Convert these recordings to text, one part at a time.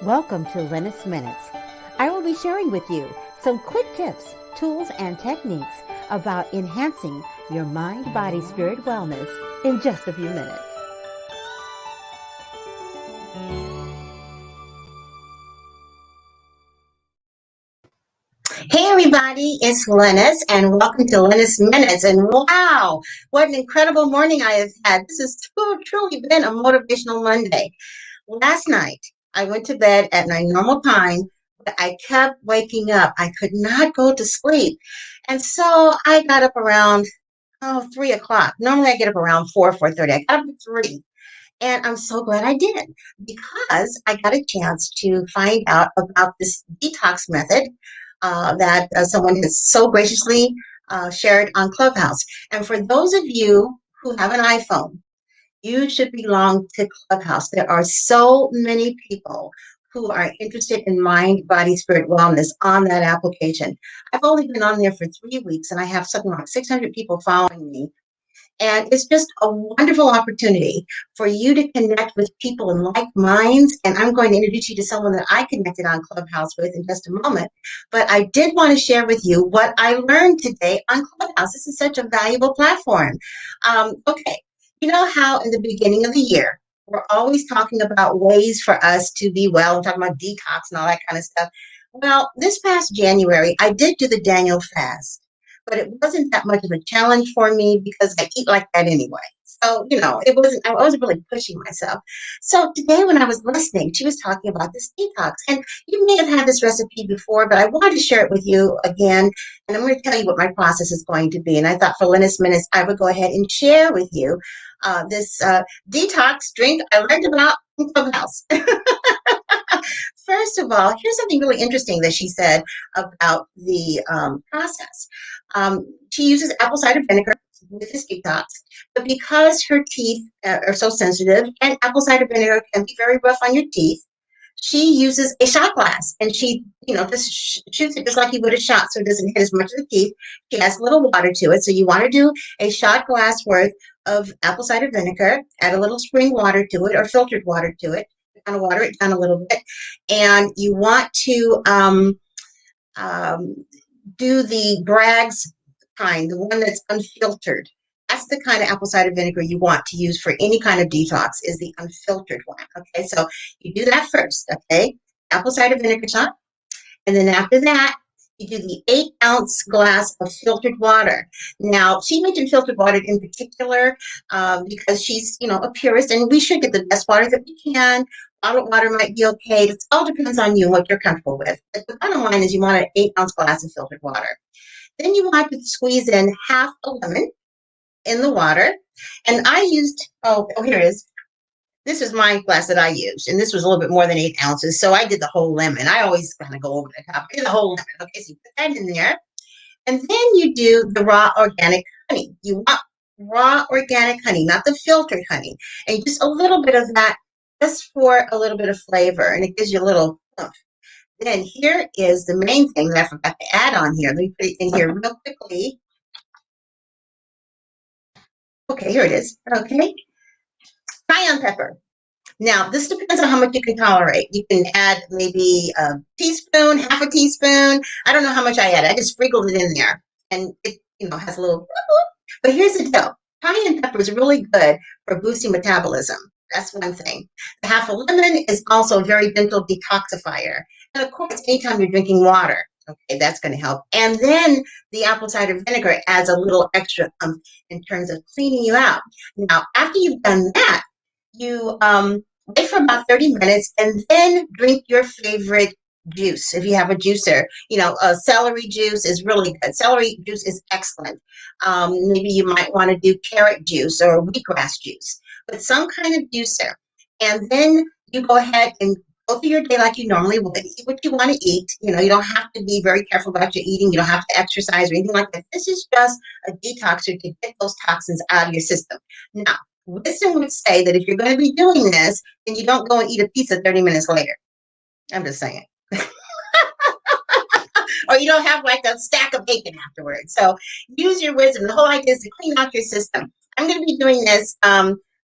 Welcome to Lynnis Minutes. I will be sharing with you some quick tips, tools, and techniques about enhancing your mind, body, spirit wellness in just a few minutes. Hey everybody, it's Lynnis and welcome to Lynnis Minutes. And wow, what an incredible morning I have had. This has truly been a motivational Monday. Last night, I went to bed at my normal time, but I kept waking up. I could not go to sleep. And so I got up around 3 o'clock. Normally I get up around 4:30. I got up at 3. And I'm so glad I did because I got a chance to find out about this detox method that someone has so graciously shared on Clubhouse. And for those of you who have an iPhone, you should belong to Clubhouse. There are so many people who are interested in mind, body, spirit wellness on that application. I've only been on there for 3 weeks and I have something like 600 people following me, and it's just a wonderful opportunity for you to connect with people in like minds. And I'm going to introduce you to someone that I connected on Clubhouse with in just a moment. But I did want to share with you what I learned today on Clubhouse. This is such a valuable platform. Okay, you know how in the beginning of the year, we're always talking about ways for us to be well, and talking about detox and all that kind of stuff. Well, this past January, I did do the Daniel fast, but it wasn't that much of a challenge for me because I eat like that anyway. So, I wasn't really pushing myself. So today when I was listening, she was talking about this detox. And you may have had this recipe before, but I wanted to share it with you again. And I'm going to tell you what my process is going to be. And I thought for Lynnis Minutes, I would go ahead and share with you this detox drink I learned about in Clubhouse. First of all, here's something really interesting that she said about the process. She uses apple cider vinegar with this detox, but because her teeth are so sensitive, and apple cider vinegar can be very rough on your teeth, she uses a shot glass and she, just shoots it just like you would a shot so it doesn't hit as much of the teeth. She adds a little water to it. So you want to do a shot glass worth of apple cider vinegar, add a little spring water to it or filtered water to it, kind of water it down a little bit. And you want to um, do the Bragg's kind, the one that's unfiltered. That's the kind of apple cider vinegar you want to use for any kind of detox, is the unfiltered one. Okay, so you do that first, okay? Apple cider vinegar shot. And then after that, you do the 8-ounce glass of filtered water. Now, she mentioned filtered water in particular because she's, a purist, and we should get the best water that we can. Bottled water might be okay. It all depends on you and what you're comfortable with. But the bottom line is you want an 8-ounce glass of filtered water. Then you want to squeeze in half a lemon in the water. And I used, here it is. This is my glass that I used, and this was a little bit more than 8 ounces. So I did the whole lemon. I always kind of go over the top. I did the whole lemon. Okay, so you put that in there. And then you do the raw organic honey. You want raw organic honey, not the filtered honey. And just a little bit of that just for a little bit of flavor, and it gives you a little oomph. Then here is the main thing that I forgot to add on here. Let me put it in here real quickly. Okay, here it is. Okay. Cayenne pepper. Now, this depends on how much you can tolerate. You can add maybe a teaspoon, half a teaspoon. I don't know how much I added. I just sprinkled it in there. And it, has a little, but here's the deal. Cayenne pepper is really good for boosting metabolism. That's one thing. The half a lemon is also a very gentle detoxifier. And of course, anytime you're drinking water, okay, that's going to help. And then the apple cider vinegar adds a little extra in terms of cleaning you out. Now, after you've done that, you wait for about 30 minutes and then drink your favorite juice. If you have a juicer, celery juice is really good. Celery juice is excellent. Maybe you might want to do carrot juice or wheatgrass juice, but some kind of juicer. And then you go ahead and go through your day like you normally would. Eat what you want to eat. You don't have to be very careful about your eating. You don't have to exercise or anything like that. This is just a detoxer to get those toxins out of your system. Now, wisdom would say that if you're going to be doing this, then you don't go and eat a pizza 30 minutes later. I'm just saying. Or you don't have like a stack of bacon afterwards. So use your wisdom. The whole idea is to clean out your system. I'm going to be doing this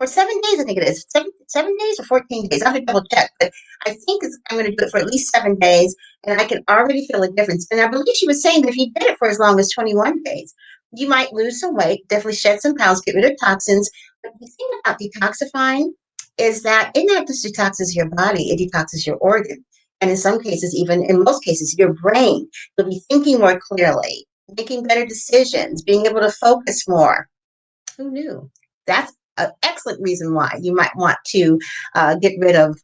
for 7 days, I think it is. 7 days or 14 days. I have to double check, but I think I'm going to do it for at least 7 days, and I can already feel a difference. And I believe she was saying that if you did it for as long as 21 days, you might lose some weight, definitely shed some pounds, get rid of toxins. But the thing about detoxifying is that it not just detoxes your body, it detoxes your organ. And in some cases, even in most cases, your brain. You'll be thinking more clearly, making better decisions, being able to focus more. Who knew? That's an excellent reason why you might want to get rid of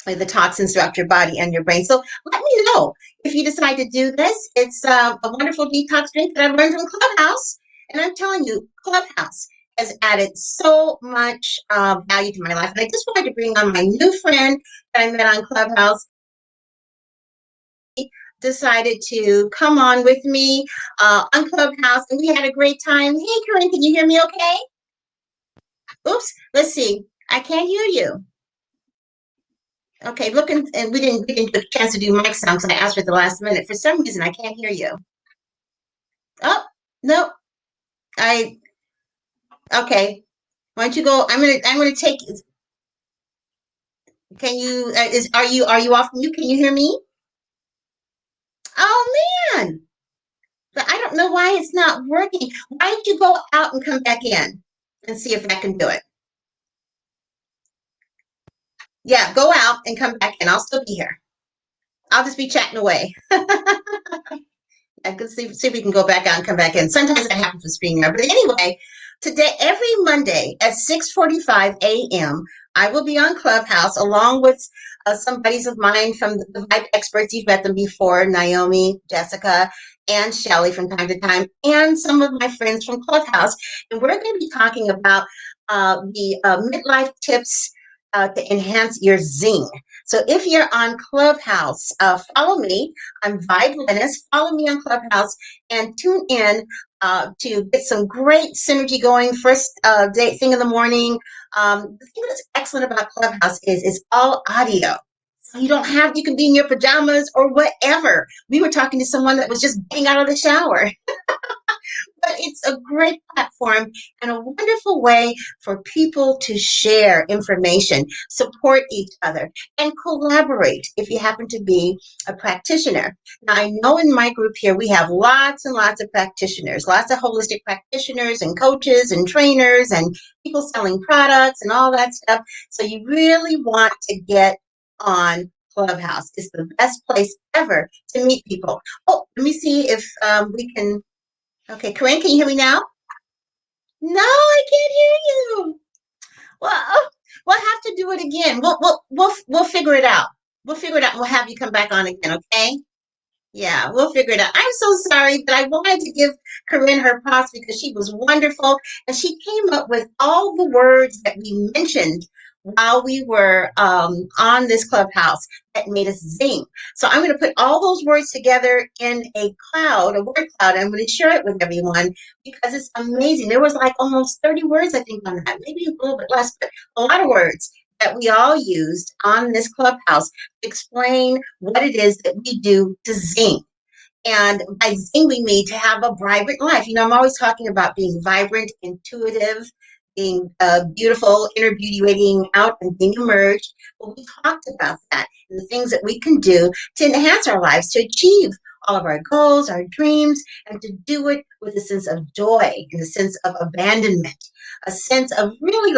the toxins throughout your body and your brain. So let me know if you decide to do this. It's a wonderful detox drink that I learned from Clubhouse. And I'm telling you, Clubhouse has added so much value to my life. And I just wanted to bring on my new friend that I met on Clubhouse. Decided to come on with me on Clubhouse, and we had a great time. Hey, Corinne, can you hear me okay? Oops, let's see. I can't hear you. Okay, looking, and we didn't get a chance to do mic sound because I asked for the last minute. For some reason, I can't hear you. Oh, no, I okay. Why don't you go? I'm gonna take. Can you? Are you off mute? Can you hear me? Oh man, but I don't know why it's not working. Why don't you go out and come back in and see if I can do it? Yeah, go out and come back in. I'll still be here. I'll just be chatting away. I can see if we can go back out and come back in. Sometimes that happens with StreamYard. But anyway, today, every Monday at 6:45 a.m., I will be on Clubhouse along with some buddies of mine from the V.I.B.E experts. You've met them before, Naomi, Jessica, and Shelly from time to time, and some of my friends from Clubhouse. And we're going to be talking about the midlife tips to enhance your zing. So if you're on Clubhouse, follow me. I'm V.I.B.E Lynnis. Follow me on Clubhouse and tune in to get some great synergy going. First thing in the morning. The thing that's excellent about Clubhouse is it's all audio. So you can be in your pajamas or whatever. We were talking to someone that was just getting out of the shower. But it's a great platform and a wonderful way for people to share information, support each other, and collaborate if you happen to be a practitioner. Now, I know in my group here we have lots and lots of practitioners, lots of holistic practitioners and coaches and trainers and people selling products and all that stuff. So you really want to get on Clubhouse. It's the best place ever to meet people. Oh, let me see if we can. Okay, Corinne, can you hear me now? No, I can't hear you. Well, we'll have to do it again. We'll figure it out. We'll figure it out. We'll have you come back on again, okay? Yeah, we'll figure it out. I'm so sorry, but I wanted to give Corinne her props because she was wonderful and she came up with all the words that we mentioned while we were on this Clubhouse that made us zing. So I'm going to put all those words together in a cloud, a word cloud. And I'm going to share it with everyone because it's amazing. There was like almost 30 words, I think, on that, maybe a little bit less, but a lot of words that we all used on this Clubhouse to explain what it is that we do to zing. And by zing, we mean to have a vibrant life. I'm always talking about being vibrant, intuitive, being beautiful, inner beauty radiating out and being emerged. Well, we talked about that and the things that we can do to enhance our lives, to achieve all of our goals, our dreams, and to do it with a sense of joy and a sense of abandonment, a sense of really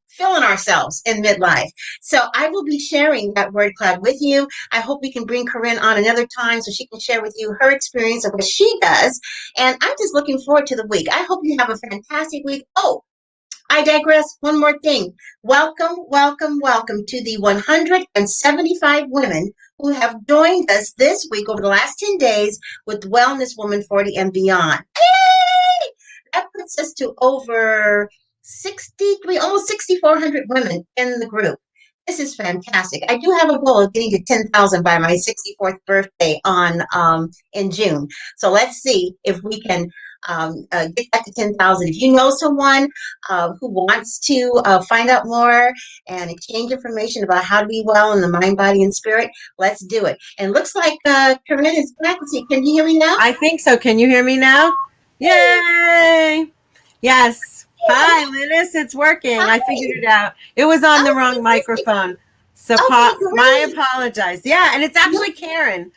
feeling ourselves in midlife. So I will be sharing that word cloud with you. I hope we can bring Corinne on another time so she can share with you her experience of what she does. And I'm just looking forward to the week. I hope you have a fantastic week. Oh, I digress. One more thing. Welcome, welcome, welcome to the 175 women who have joined us this week over the last 10 days with Wellness Woman 40 and Beyond. Yay! That puts us to over 63, almost 6,400 women in the group. This is fantastic. I do have a goal of getting to 10,000 by my 64th birthday in June. So let's see if we can get that to 10,000. If you know someone who wants to find out more and exchange information about how to be well in the mind, body, and spirit, let's do it. And it looks like Corinne is back. Let's see. Can you hear me now? I think so. Can you hear me now? Yay! Yes. Hello. Hi, Lynnis. It's working. I Hi. figured it out. It was on the Oh, wrong fantastic. microphone. So Okay, my great. apologize. Yeah, and it's No, actually Karen.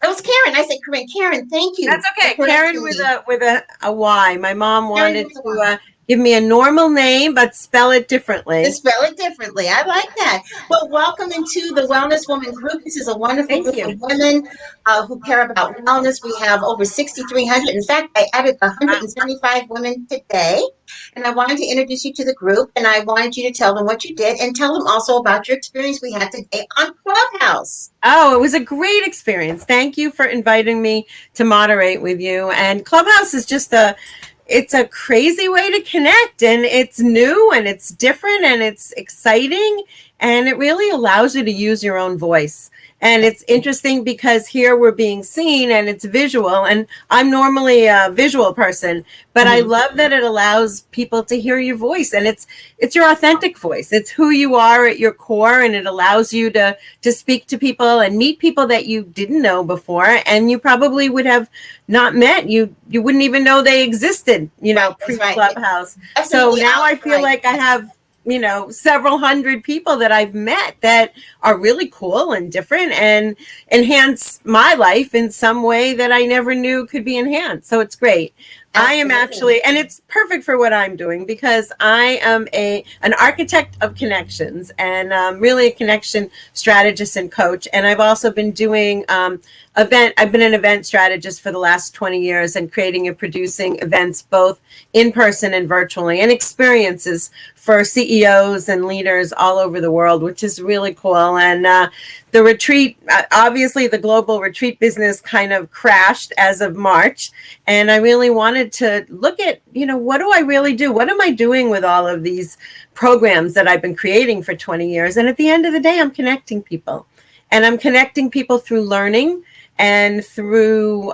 that was Karen. I said, Karen. Karen, thank you That's for okay. Karen correcting with me. a Y. My mom Karen wanted with the to Y. give me a normal name, but spell it differently. Just spell it differently. I like that. Well, welcome into the Wellness Woman Group. This is a wonderful Thank group of you. women who care about wellness. We have over 6,300. In fact, I added Wow. 175 women today. And I wanted to introduce you to the group, and I wanted you to tell them what you did and tell them also about your experience we had today on Clubhouse. Oh, it was a great experience. Thank you for inviting me to moderate with you. And Clubhouse is just it's a crazy way to connect, and it's new and it's different and it's exciting, and it really allows you to use your own voice. And it's interesting because here we're being seen and it's visual, and I'm normally a visual person, but I Mhm. love that it allows people to hear your voice, and it's your authentic voice. It's who you are at your core, and it allows you to speak to people and meet people that you didn't know before, and you probably would have not met. You wouldn't even know they existed, Right, that's pre right. Clubhouse. So Definitely now out, I feel right. like I have several hundred people that I've met that are really cool and different and enhance my life in some way that I never knew could be enhanced. So it's great. I am Absolutely. actually, and it's perfect for what I'm doing because I am an architect of connections and really a connection strategist and coach. And I've also been doing I've been an event strategist for the last 20 years and creating and producing events both in person and virtually, and experiences for CEOs and leaders all over the world, which is really cool. And the retreat, obviously the global retreat business kind of crashed as of March. And I really wanted to look at, what do I really do? What am I doing with all of these programs that I've been creating for 20 years? And at the end of the day, I'm connecting people. And I'm connecting people through learning and through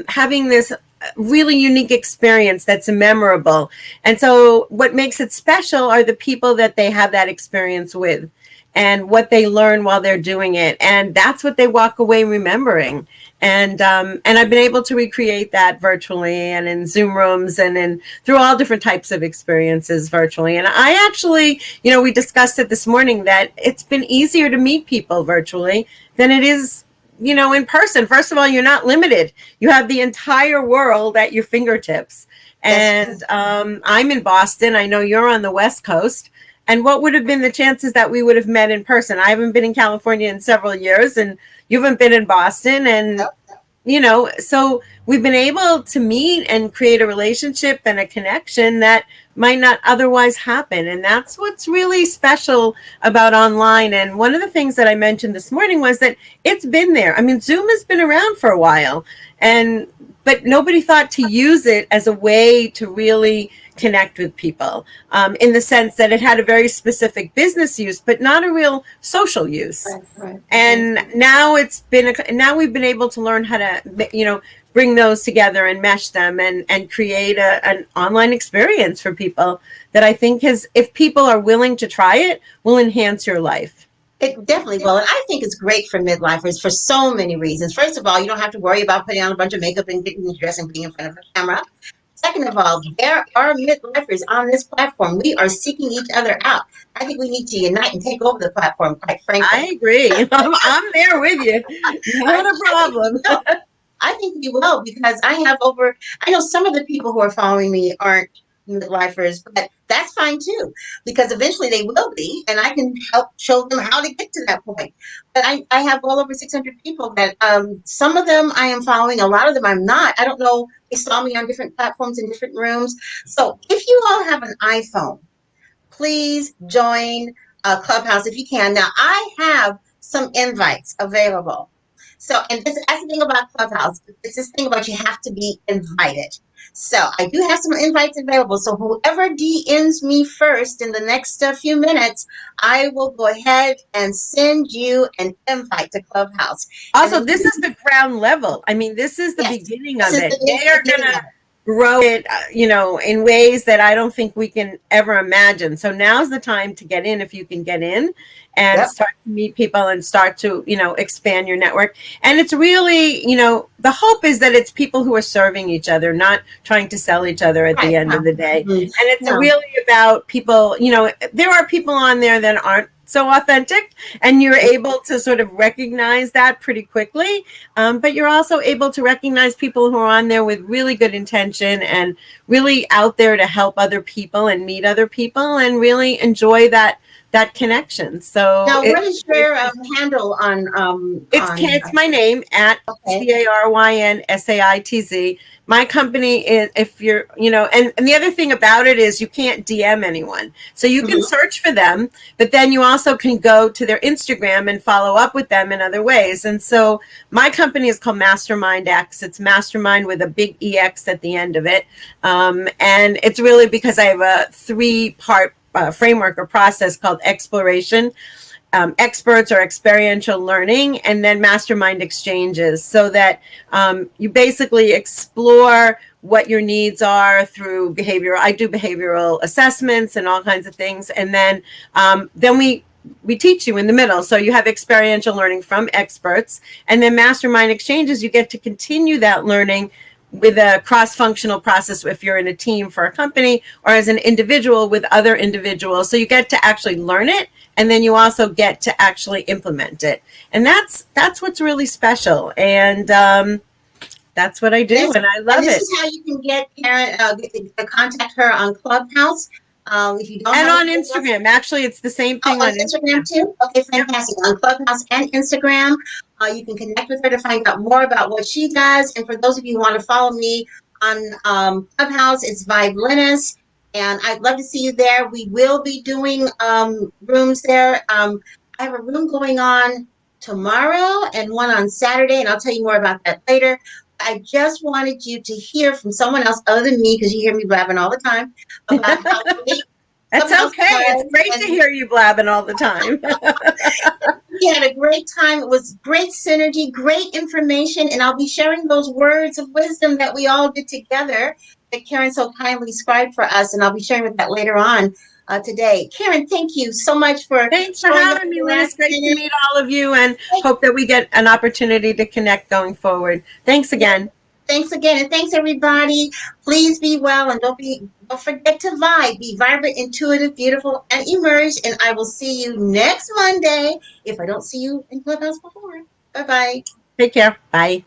having this really unique experience that's memorable. And so what makes it special are the people that they have that experience with and what they learn while they're doing it. And that's what they walk away remembering. And I've been able to recreate that virtually and in Zoom rooms and in through all different types of experiences virtually. And I actually, we discussed it this morning that it's been easier to meet people virtually than it is in person. First of all, you're not limited. You have the entire world at your fingertips. That's true. And I'm in Boston. I know you're on the West Coast. And what would have been the chances that we would have met in person? I haven't been in California in several years, and you haven't been in Boston. And Yep. so we've been able to meet and create a relationship and a connection that might not otherwise happen. And that's what's really special about online. And one of the things that I mentioned this morning was that it's been there. I mean, Zoom has been around for a while, but nobody thought to use it as a way to really connect with people, in the sense that it had a very specific business use, but not a real social use. Right, right, right. And now now we've been able to learn how to bring those together and mesh them and create an online experience for people that I think if people are willing to try it, will enhance your life. It definitely will. And I think it's great for midlifers for so many reasons. First of all, you don't have to worry about putting on a bunch of makeup and getting dressed and being in front of a camera. Second of all, there are midlifers on this platform. We are seeking each other out. I think we need to unite and take over the platform, quite frankly. I agree. I'm there with you. I, Not a I think we problem. will. I think we will because I know some of the people who are following me aren't midlifers, but that's fine too because eventually they will be, and I can help show them how to get to that point. But I have well over 600 people that some of them I am following, a lot of them I'm not. I don't know. They saw me on different platforms in different rooms. So if you all have an iPhone, please join Clubhouse if you can. Now, I have some invites available. So, and that's the thing about Clubhouse. It's this thing about you have to be invited. So, I do have some invites available. So, whoever DMs me first in the next few minutes, I will go ahead and send you an invite to Clubhouse. And Also, then, this is the ground level. I mean, this is the yes, beginning this of is it. the They are beginning gonna of it. grow it, in ways that I don't think we can ever imagine. So now's the time to get in if you can get in and Yep. start to meet people and start to, expand your network. And it's really, the hope is that it's people who are serving each other, not trying to sell each other at the Right. end of the day. Mhm. And it's Yeah. really about people, there are people on there that aren't so authentic, and you're able to sort of recognize that pretty quickly. But you're also able to recognize people who are on there with really good intention and really out there to help other people and meet other people and really enjoy that connection. So Now, what is your handle on it's my name at okay. CARYNSAITZ. My company is, if you're, and the other thing about it is you can't DM anyone. So you can search for them, but then you also can go to their Instagram and follow up with them in other ways. And so my company is called Mastermind X. It's Mastermind with a big EX at the end of it. And it's really because I have a 3-part framework or process called exploration, experts or experiential learning, and then mastermind exchanges, so that you basically explore what your needs are through behavioral. I do behavioral assessments and all kinds of things, and then we teach you in the middle. So you have experiential learning from experts, and then mastermind exchanges. You get to continue that learning with a cross-functional process if you're in a team for a company, or as an individual with other individuals. So you get to actually learn it, and then you also get to actually implement it. And that's what's really special. And that's what I do, and I love and this it. is how you can get Karen, contact her on Clubhouse. If you don't And have a on Clubhouse, Instagram, actually, it's the same thing on on Instagram Instagram. too. Okay, fantastic. On Clubhouse and Instagram, you can connect with her to find out more about what she does. And for those of you who want to follow me on Clubhouse, it's V.I.B.E Lynnis, and I'd love to see you there. We will be doing rooms there. I have a room going on tomorrow and one on Saturday, and I'll tell you more about that later. I just wanted you to hear from someone else other than me, because you hear me blabbing all the time about how great That's Clubhouse okay. It's was. great to hear you blabbing all the time. We had a great time. It was great synergy, great information, and I'll be sharing those words of wisdom that we all did together that Karen so kindly scribed for us, and I'll be sharing with that later on today. Karen, thank you so much for Thanks for showing up having me, at the Lynnis. last Great to minute. meet all of you, and hope that we get an opportunity to connect going forward. Thanks again. Thanks again, and thanks everybody. Please be well, and don't forget to vibe, be vibrant, intuitive, beautiful, and emerge. And I will see you next Monday if I don't see you in Clubhouse before. Bye bye. Take care. Bye.